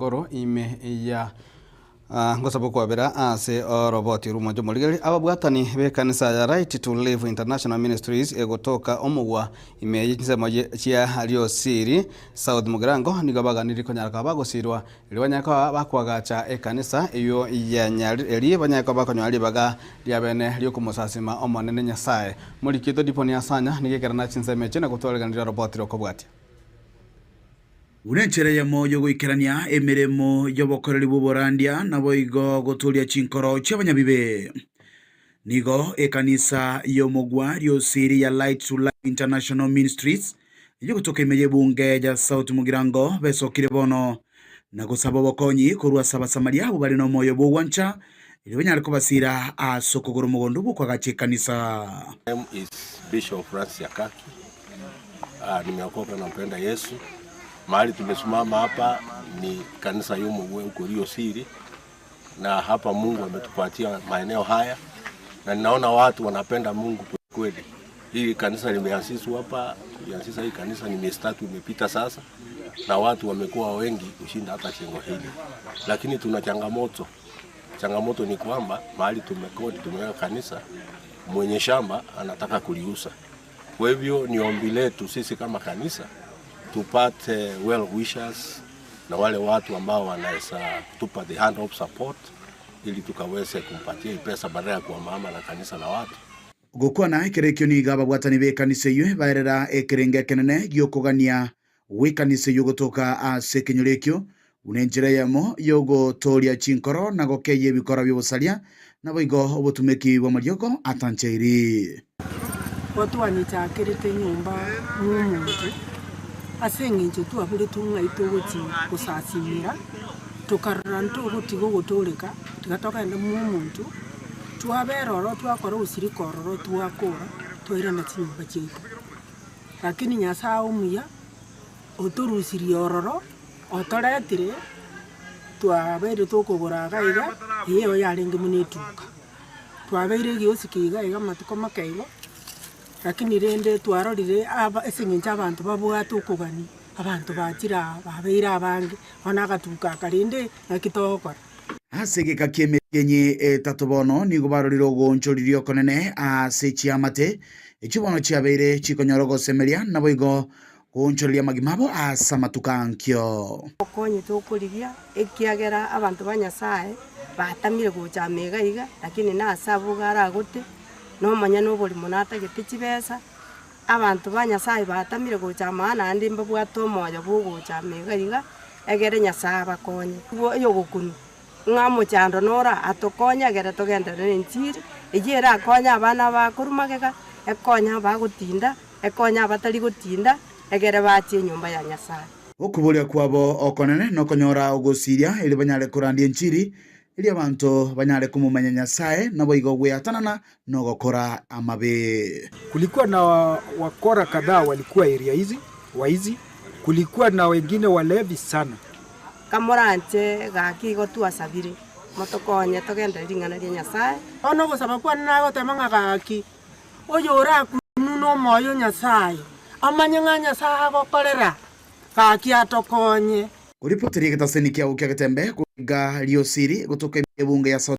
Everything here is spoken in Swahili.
ngoro ime ya ngosabo kwabera ase roboti rumo muligeri ababwatani be kanisa ya Right to Live International Ministries egotoka omugwa ime yinsemo chia Liosiri South Mugirango nigabaganiri konyaraka bagosirwa liwanyaka bakwagacha ekanisa iyo ya nyari eli banyaka bakonyali baga lyabene lyokumusasima omonene Nyasaye mulikito diponi asanya nigekerana chinseme chena gutwaleganira roboti rokobwati Urenchereye moyo guikerania emiremo y'obokoreri bw'Oborandia nabo igo guturia chinkoro cy'abanyabibe nigo ekanisa y'omugwa Liosiri ya Light to Life International Ministries iyo gutoka imeye bunge ya South Mugirango besokire bono na gusaba bokonyi kurwa saba Samaria abo bari no moyo bw'wancha ili banyari ko basira asokogoro mugondo bukwa gache kanisa. My name is Bishop Francis Yakaki. Nimeokoka na mpenda Yesu. Mahali tumesimama hapa ni kanisa y'Omugwa huko Liosiri, na hapa Mungu ametupatia maeneo haya na ninaona watu wanapenda Mungu kweli. Hii kanisa limeanzishwa hapa, tulianzisha hii kanisa ni miezi 3 imepita sasa, na watu wamekuwa wengi kushinda hata jengo hili. Lakini tuna changamoto. Changamoto ni kwamba mahali tumeweka kanisa, mwenye shamba anataka kuliuza. Kwa hivyo ni ombi letu sisi kama kanisa tupate well wishers na wale watu ambao wanaweza tupa the hand of support ili tukaweze kumpatia pesa badala ya kuhamahama na kanisa la watu. Gukwana ekerekyo ni gababwatani be kanisa yue baerera ekerenge kenene gyokogania we kanisa yogotoka ase kenyorekyo unenjera yamo yogo toria chinkoro na gokeye bikora byobusalia nabo igo obutumeki bwa maryogo atancheiri watu wanitakirite nyumba n'umuntu asengenje tu abure tunga itoguti kusasimira tukarara ntugutigo guturika tugatoka ende mumuntu twaberoro twakora usirikororo twakora twira na tinyumba cyetu lakini Nyasaye umuya oturusiri ororo otoretire twabere tukugura gaiga iyo yarenge munituka twabere giosikiga iga matuko makaigo lakini rende twarorire aba esinginja abantu babwatu ukugani abantu batira babeira abange onagatuka karinde nakitokora asege kakemenye tatobono nigo baroriro gonchoririo konene ase chiamate echibono chiabeire chikonyorogo semeria nabo igo gonchoriria magimabo asa matukankyo okonye tokuriria ekiagera abantu banyasaye batamire gocha megaiga lakini na asabugara gote no manya no boli monata getichibesa abantu banyasaye batamire gocha maana andi mbabwato moyo bugocha megaiga egere Nyasaye bakonye yo gukunu ngamo chando nora atokonya gere togenda nentiri ejera akonya abana bakurumagega ekonya bagutinda ekonya batari gutinda egere batie nyumba ya Nyasaye okubulia kwabo okonene no konyora ogosiria ili banyale kurandie nchiri ili abantu banyale kumumanya Nyasaye nabo igo gweatanana no gokora amabe. Kulikuwa na wakora kadhaa walikuwa area hizi waizi, kulikuwa na wengine walevi sana. Kamoranje gakigo tu asabire motokonye togenda ringana rya Nyasaye ono gusaba kwa nago temanga gaki oyora kununo moyo Nyasaye amanyanga Nyasaye gokorera gaki atokonye Kuripoteri getaseni kia ukia getembe kuga Liosiri gutoka bunge ya South